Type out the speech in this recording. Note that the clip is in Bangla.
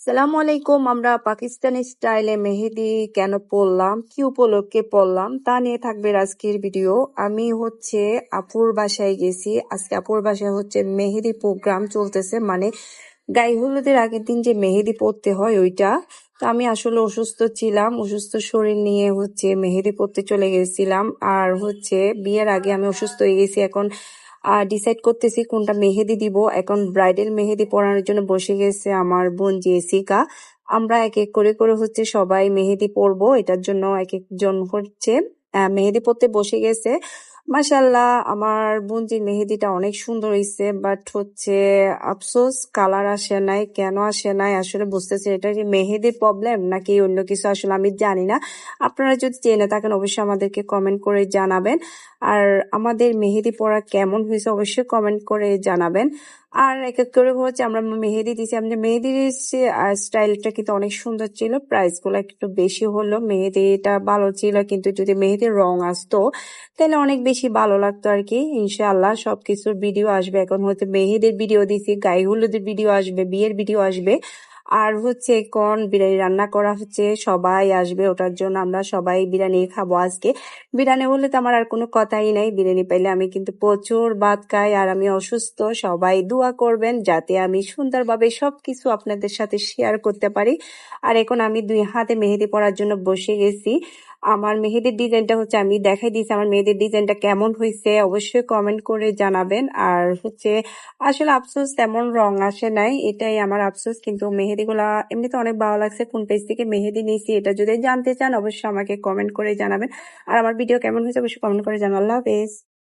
সালামু আলাইকুম। আমরা পাকিস্তানি স্টাইলে মেহেদি কেন পরলাম, কি উপলক্ষে পরলাম তা নিয়ে থাকবে আজকের ভিডিও। আমি আপুর বাসায় গেছি। আজকে আপুর বাসায় মেহেদি প্রোগ্রাম চলতেছে, মানে গায়ে হলুদের আগের দিন যে মেহেদি পরতে হয় ওইটা। তো আমি আসলে অসুস্থ ছিলাম, অসুস্থ শরীর নিয়ে মেহেদি পরতে চলে গেছিলাম। আর বিয়ের আগে আমি অসুস্থ হয়ে গেছি। এখন ডিসাইড করতেছি কোনটা মেহেদি দিব। এখন ব্রাইডাল মেহেদি পরানোর জন্য বসে গেছে আমার বোন জেসিকা। আমরা এক এক করে করে সবাই মেহেদি পরবো, এটার জন্য এক একজন মেহেদি পরতে বসে গেছে। মাশাল্লাহ, আমার বোনজির মেহেদিটা অনেক সুন্দর হয়েছে, বাট আফসোস কালার আসে নাই। কেন আসে নাই আসলে বুঝতেছি, এটা কি মেহেদির প্রবলেম নাকি অন্য কিছু, আসলে আমি জানি না। আপনারা যদি জেনে থাকেন অবশ্যই আমাদেরকে কমেন্ট করে জানাবেন। আর আমাদের মেহেদি পরা কেমন হয়েছে অবশ্যই কমেন্ট করে জানাবেন। আর এক এক করে আমরা মেহেদি দিছি। আমাদের মেহেদির স্টাইলটা কিন্তু অনেক সুন্দর ছিল। প্রাইস গুলো একটু বেশি হলো, মেহেদিটা ভালো ছিল, কিন্তু যদি মেহেদির রং আসতো তাহলে অনেক বেশি ভালো লাগতো আর কি। ইনশাআল্লাহ সবকিছুর ভিডিও আসবে। এখন মেহেদির ভিডিও দিছি, গায়ে হলুদের ভিডিও আসবে, বিয়ের ভিডিও আসবে। আর এখন বিরিয়ানি রান্না করা হচ্ছে, সবাই আসবে, ওটার জন্য আমরা সবাই বিরিয়ানি খাবো আজকে। বিরিয়ানি হলে তো আমার আর কোনো কথাই নাই। বিরিয়ানি পাইলে আমি কিন্তু প্রচুর ভাত খাই। আর আমি অসুস্থ, সবাই দোয়া করবেন যাতে আমি সুন্দরভাবে সবকিছু আপনাদের সাথে শেয়ার করতে পারি। আর এখন আমি 2 হাতে মেহেদি পরার জন্য বসে গেছি। আমার মেহেদির ডিজাইনটা আমি দেখাই দিয়েছি। আমার মেহেদির ডিজাইনটা কেমন হয়েছে অবশ্যই কমেন্ট করে জানাবেন। আর আসলে আফসোস তেমন রং আসে নাই, এটাই আমার আফসোস। কিন্তু মেহেদিগুলা এমনিতে অনেক ভালো লাগছে। কোন পেজ থেকে মেহেদি নিয়েছি এটা যদি জানতে চান অবশ্যই আমাকে কমেন্ট করে জানাবেন। আর আমার ভিডিও কেমন হয়েছে অবশ্যই কমেন্ট করে জানান। আল্লাহ হাফেজ।